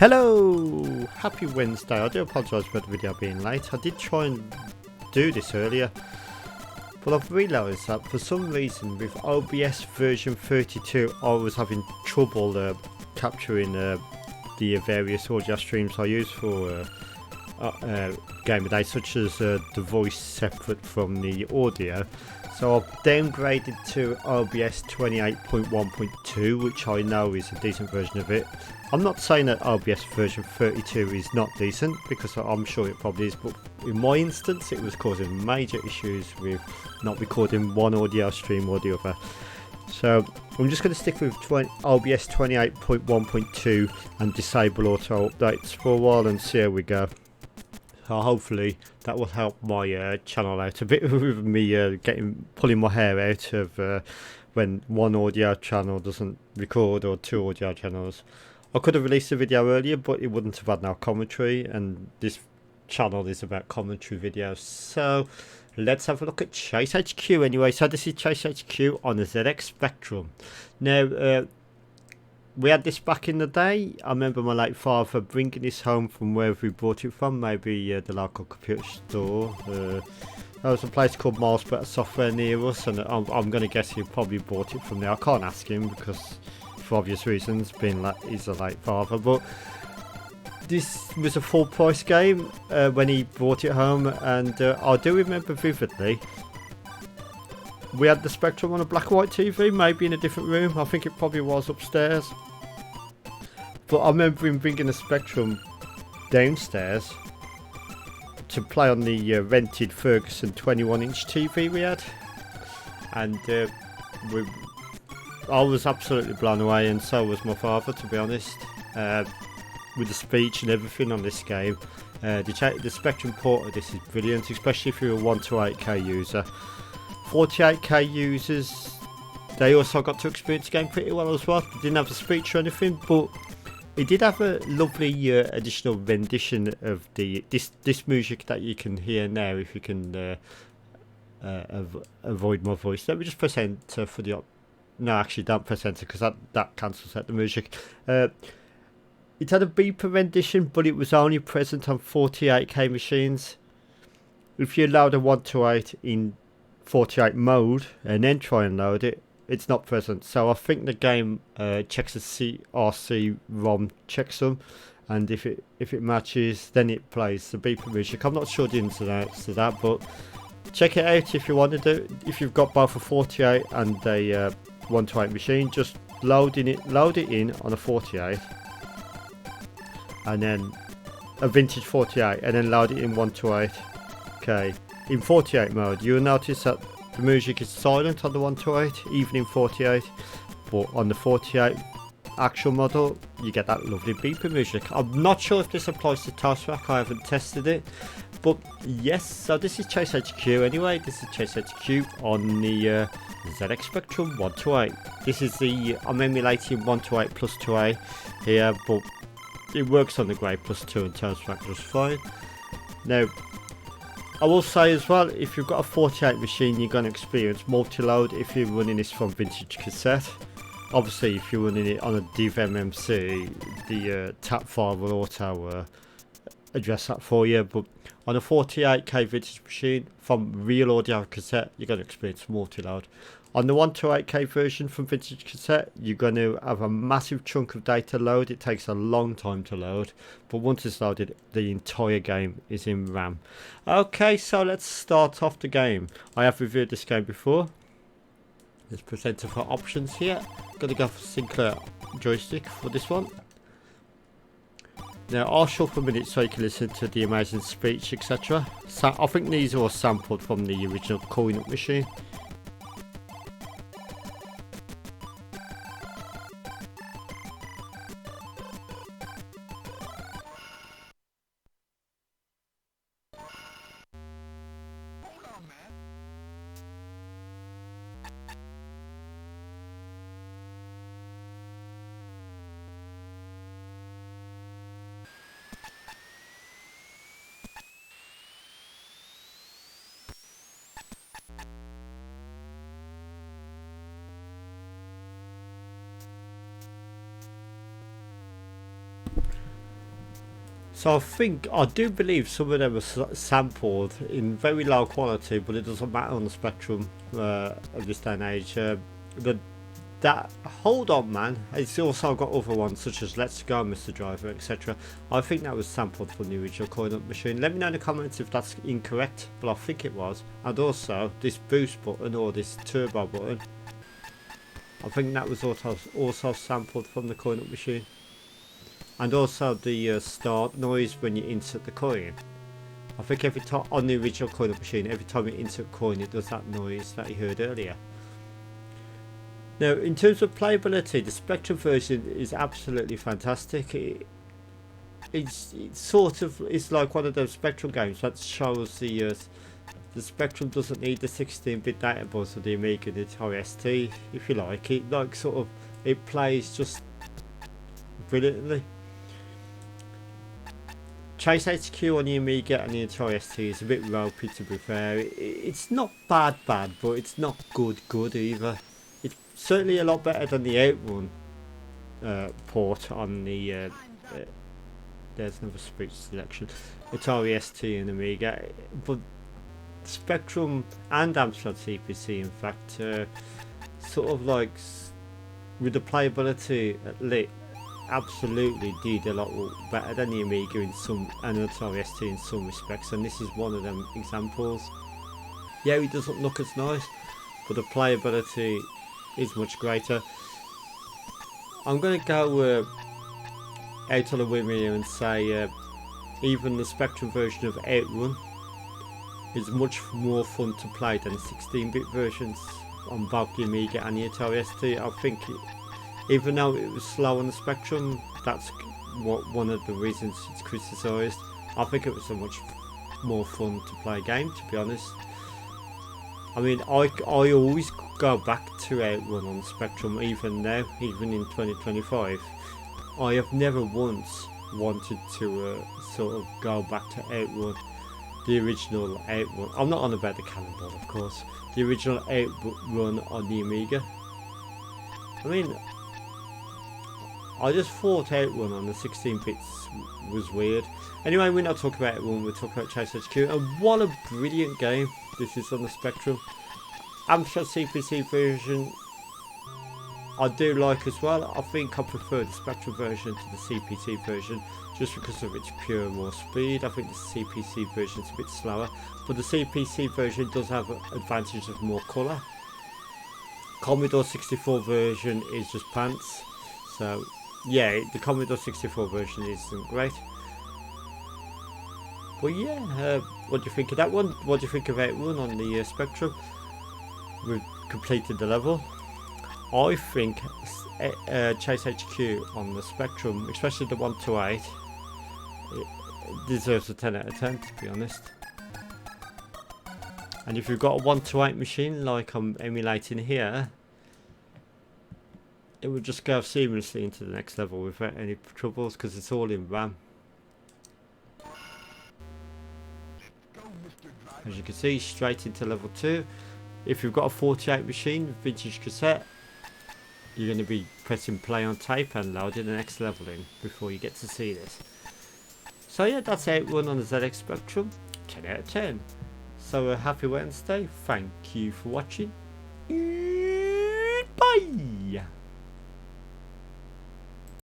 Hello! Happy Wednesday. I do apologise for the video being late. I did try and do this earlier, but I've realised that for some reason with OBS version 32 I was having trouble capturing the various audio streams I use for Game of Day, such as the voice separate from the audio. So I've downgraded to OBS 28.1.2, which I know is a decent version of it. I'm not saying that OBS version 32 is not decent, because I'm sure it probably is, but in my instance it was causing major issues with not recording one audio stream or the other. So I'm just going to stick with OBS 28.1.2 and disable auto updates for a while and see how we go. So hopefully that will help my channel out a bit with me pulling my hair out of when one audio channel doesn't record or two audio channels. I could have released a video earlier, but it wouldn't have had no commentary, and this channel is about commentary videos. So let's have a look at Chase HQ anyway. So this is Chase HQ on the ZX Spectrum. Now we had this back in the day. I remember my late father bringing this home from wherever we brought it from, maybe the local computer store. There was a place called Miles Better Software near us, and I'm going to guess he probably bought it from there. I can't ask him because, for obvious reasons, being he's a late father. But this was a full price game when he brought it home, and I do remember vividly. We had the Spectrum on a black and white TV, maybe in a different room. I think it probably was upstairs. But I remember him bringing the Spectrum downstairs to play on the rented Ferguson 21-inch TV we had. And I was absolutely blown away, and so was my father, to be honest, with the speech and everything on this game. The Spectrum port of this is brilliant, especially if you're a 1 to 8K user. 48K users, they also got to experience the game pretty well as well. They didn't have the speech or anything, but it did have a lovely additional rendition of this music that you can hear now. If you can avoid my voice, let me just press enter for the no, actually don't press enter, because that cancels out the music. It had a beeper rendition, but it was only present on 48K machines. If you allowed a 1 to 8 in 48 mode and then try and load it, it's not present. So I think the game checks the CRC ROM checksum, and if it matches, then it plays the beeper music. I'm not sure the ins and outs to that, but check it out if you want to do. If you've got both a 48 and a 1 to 8 machine, just load it in on a 48, and then a vintage 48, and then load it in 1 to 8. Okay. In 48 mode, you'll notice that the music is silent on the 1 to 8, even in 48, but on the 48 actual model, you get that lovely beeper music. I'm not sure if this applies to Toastrack, I haven't tested it, but yes, so this is Chase HQ anyway. This is Chase HQ on the ZX Spectrum 1 to 8. This is I'm emulating 1 to 8 plus 2A here, but it works on the Grey plus 2 and Toastrack just fine. Now, I will say as well, if you've got a 48 machine, you're going to experience multi-load if you're running this from vintage cassette. Obviously, if you're running it on a Div MMC, the tap file will auto address that for you. But on a 48K vintage machine from real audio cassette, you're going to experience multi-load. On the 1 to 8K version from vintage cassette, you're going to have a massive chunk of data load. It takes a long time to load, but once it's loaded, the entire game is in RAM. Okay, so let's start off the game. I have reviewed this game before. Let's present for options here. Going to go for Sinclair joystick for this one. Now I'll shuffle a minute so you can listen to the amazing speech, etc. So I think these are all sampled from the original Calling Up machine. So I do believe some of them are sampled in very low quality, but it doesn't matter on the Spectrum of this day and age. That Hold On Man, it's also got other ones such as Let's Go Mr. Driver, etc. I think that was sampled from the original Coin Up machine. Let me know in the comments if that's incorrect, but I think it was. And also this boost button or this turbo button, I think that was also sampled from the Coin Up machine. And also the start noise when you insert the coin. I think every time on the original Coin Up machine, every time you insert a coin, it does that noise that you heard earlier. Now, in terms of playability, the Spectrum version is absolutely fantastic. It's like one of those Spectrum games that shows the Spectrum doesn't need the 16-bit data bus of the Amiga, the Atari ST, if you like. It plays just brilliantly. Chase HQ on the Amiga and the Atari ST is a bit ropey, to be fair. It's not bad, but it's not good either. It's certainly a lot better than the Outrun port on the there's another speech selection, Atari ST and Amiga, but Spectrum and Amstrad CPC, in fact, sort of like with the playability absolutely did a lot better than the Amiga and Atari ST in some respects, and this is one of them examples. Yeah, it doesn't look as nice, but the playability is much greater. I'm going to go out on a whim here and say even the Spectrum version of Outrun is much more fun to play than 16-bit versions on both the Amiga and the Atari ST. I think even though it was slow on the Spectrum, that's one of the reasons it's criticised. I think it was a much more fun to play game, to be honest. I mean, I always go back to Outrun on the Spectrum, even now, even in 2025. I have never once wanted to sort of go back to Outrun, the original Outrun. I'm not on about the Cannonball, of course. The original Outrun on the Amiga. I mean, I just thought Outrun on the 16 bits was weird. Anyway, we're not talking about Outrun, we're talking about Chase HQ, and what a brilliant game this is on the Spectrum. Amstrad CPC version I do like as well. I think I prefer the Spectrum version to the CPC version just because of its pure raw speed. I think the CPC version is a bit slower, but the CPC version does have advantages of more colour. Commodore 64 version is just pants, so yeah, the Commodore 64 version isn't great. But yeah, what do you think of that one? What do you think of Outrun on the Spectrum? We've completed the level. I think Chase HQ on the Spectrum, especially the 1 to 8, it deserves a 10 out of 10, to be honest. And if you've got a 1 to 8 machine like I'm emulating here, it would just go seamlessly into the next level without any troubles because it's all in RAM. As you can see, straight into level 2. If you've got a 48 machine, vintage cassette, you're going to be pressing play on tape and loading the next level in before you get to see this. So yeah, that's Outrun on the ZX Spectrum, 10 out of 10. So happy Wednesday, thank you for watching, bye!